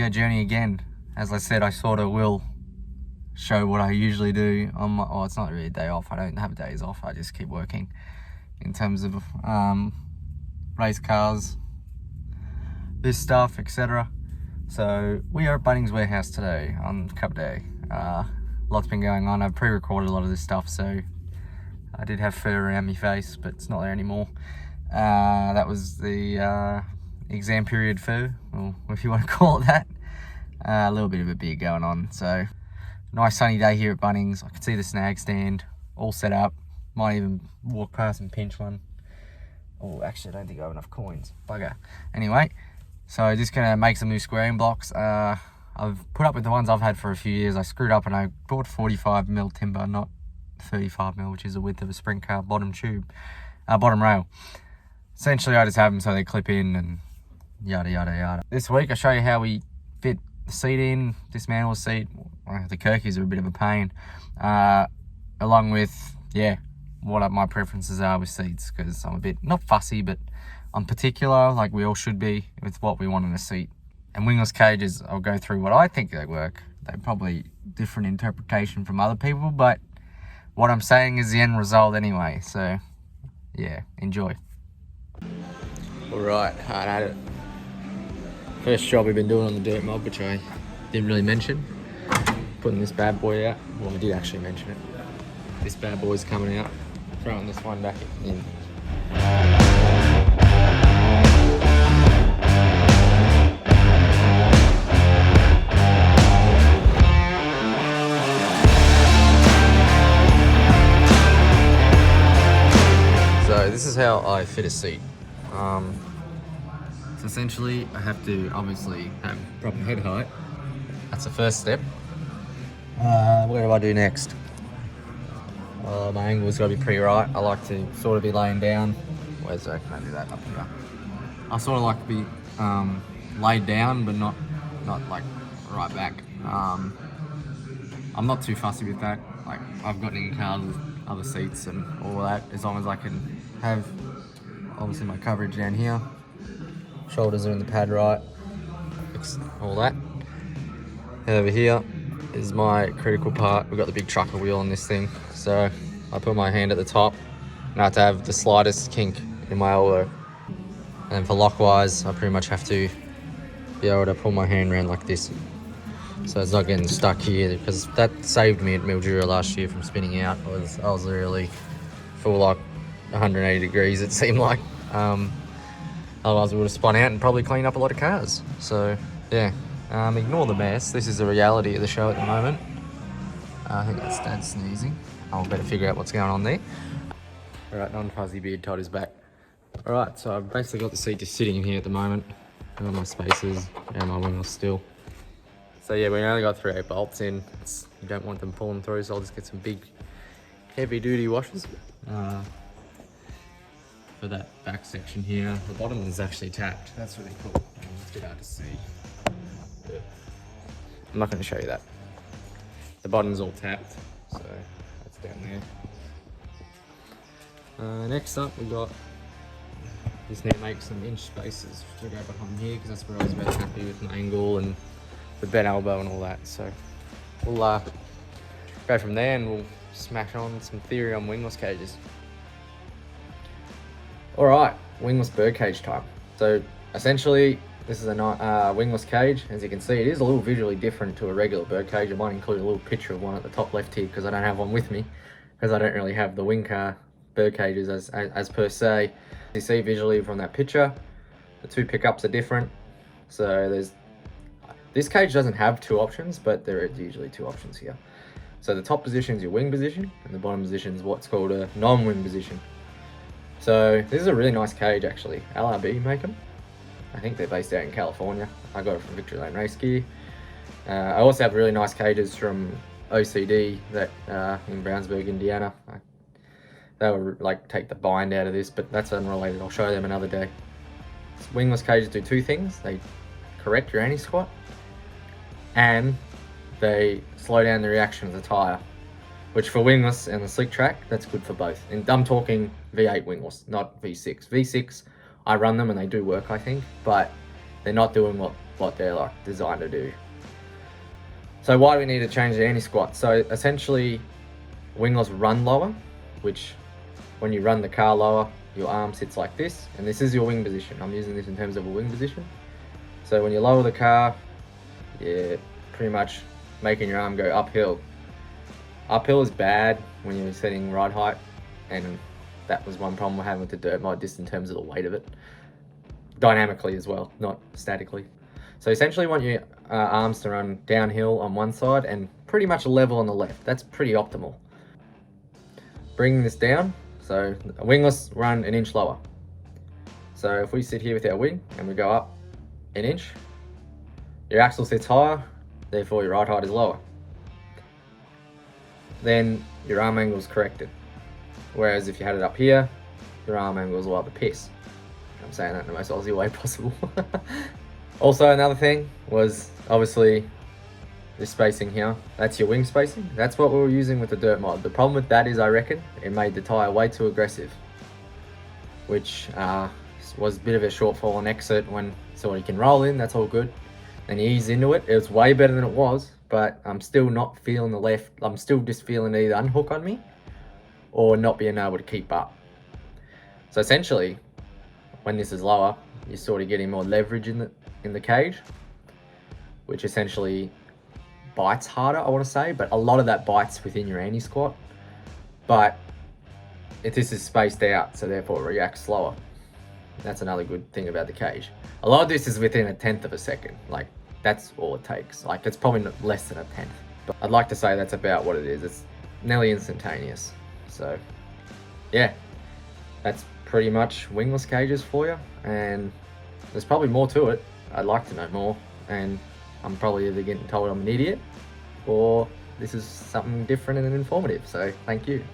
video journey again. As I said, I sort of will show what I usually do on my, oh, it's not really a day off. I don't have days off. I just keep working in terms of race cars, this stuff, etc. So we are at Bunnings Warehouse today on Cup Day. Lots been going on. I've pre-recorded a lot of this stuff, so I did have fur around my face, but it's not there anymore. That was the exam period fur, or if you want to call it that. A little bit of a beard going on. So nice sunny day here at Bunnings. I can see the snag stand all set up. Might even walk past and pinch one. Oh, actually, I don't think I have enough coins. Bugger. Anyway, so just gonna make some new squaring blocks. I've put up with the ones I've had for a few years. I screwed up and I bought 45mm timber, not 35mm, which is the width of a sprint car bottom rail. Essentially, I just have them so they clip in and yada yada yada. This week, I'll show you how we fit the seat in, dismantle the seat. The Kirkies are a bit of a pain, along with, yeah, what my preferences are with seats, because I'm a bit, not fussy, but I'm particular, like we all should be, with what we want in a seat. And Wingless Cages, I'll go through what I think they work. They're probably different interpretation from other people, but what I'm saying is the end result anyway. So yeah, enjoy. All right, hard at it. First job we've been doing on the dirt mob, which I didn't really mention. Putting this bad boy out. Well, I did actually mention it. This bad boy's coming out. Throwing this one back in. So this is how I fit a seat. So essentially I have to obviously have proper head height. That's the first step. What do I do next? My angle's got to be pretty right. I like to sort of be laying down. Where's that? Can I do that up here? I sort of like to be laid down, but not like right back. I'm not too fussy with that. Like, I've got in cars with other seats and all that, as long as I can have obviously my coverage down here. Shoulders are in the pad right. All that. Over here is my critical part. We've got the big trucker wheel on this thing. So I put my hand at the top and I have to have the slightest kink in my elbow. And for lockwise, I pretty much have to be able to pull my hand around like this. So it's not getting stuck here, because that saved me at Mildura last year from spinning out. I was literally full like 180 degrees, it seemed like. Otherwise we would have spun out and probably cleaned up a lot of cars. So yeah, ignore the mess. This is the reality of the show at the moment. I think that's Dad sneezing. I'll better figure out what's going on there. All right, non-fuzzy beard Todd is back. All right, so I've basically got the seat just sitting in here at the moment. I've got my spacers and my wingless still. So yeah, we only got 3/8 bolts in. You don't want them pulling through, so I'll just get some big, heavy-duty washers. For that back section here, the bottom is actually tapped. That's really cool. It's a bit hard to see. I'm not going to show you that. The bottom's all tapped, so that's down there. Next up, we got, just need to make some inch spaces to go behind here, because that's where I was most happy with my angle and the bent elbow and all that. So we'll go from there and we'll smash on some theory on wingless cages. All right, wingless birdcage time. So essentially, this is a wingless cage. As you can see, it is a little visually different to a regular birdcage. I might include a little picture of one at the top left here, because I don't have one with me, because I don't really have the wing car birdcages as per se. You see visually from that picture, the two pickups are different. So this cage doesn't have two options, but there are usually two options here. So the top position is your wing position, and the bottom position is what's called a non-wing position. So this is a really nice cage actually. LRB make them. I think they're based out in California. I got it from Victory Lane Race Gear. I also have really nice cages from OCD that in Brownsburg, Indiana. They would like take the bind out of this, but that's unrelated. I'll show them another day. Wingless cages do two things. They correct your anti-squat, and they slow down the reaction of the tyre, which for wingless and the slick track, that's good for both. And I'm talking V8 wingless, not V6. V6, I run them and they do work, I think, but they're not doing what they're like designed to do. So why do we need to change the anti-squat? So essentially, wingless run lower, which when you run the car lower, your arm sits like this, and this is your wing position. I'm using this in terms of a wing position. So when you lower the car, you're pretty much making your arm go uphill. Uphill is bad when you're setting ride height, and that was one problem we're having with the dirt mod, just in terms of the weight of it. Dynamically as well, not statically. So essentially you want your arms to run downhill on one side and pretty much level on the left. That's pretty optimal. Bringing this down, so a wingless run an inch lower. So if we sit here with our wing and we go up an inch, your axle sits higher, therefore your ride height is lower. Then your arm angle is corrected. Whereas if you had it up here, your arm angle is like the piss. I'm saying that in the most Aussie way possible. Also, another thing was obviously this spacing here. That's your wing spacing. That's what we were using with the dirt mod. The problem with that is, I reckon, it made the tyre way too aggressive, which was a bit of a shortfall on exit. So you can roll in, that's all good. Then you ease into it. It was way better than it was, but I'm still not feeling the left. I'm still just feeling it either unhook on me or not being able to keep up. So essentially, when this is lower, you're sort of getting more leverage in the cage, which essentially bites harder, I want to say, but a lot of that bites within your anti-squat. But if this is spaced out, so therefore it reacts slower. That's another good thing about the cage. A lot of this is within 1/10 of a second. Like, that's all it takes. Like, it's probably less than 1/10. But I'd like to say that's about what it is. It's nearly instantaneous. So yeah, that's pretty much wingless cages for you, and there's probably more to it. I'd like to know more, and I'm probably either getting told I'm an idiot or this is something different and informative. So thank you.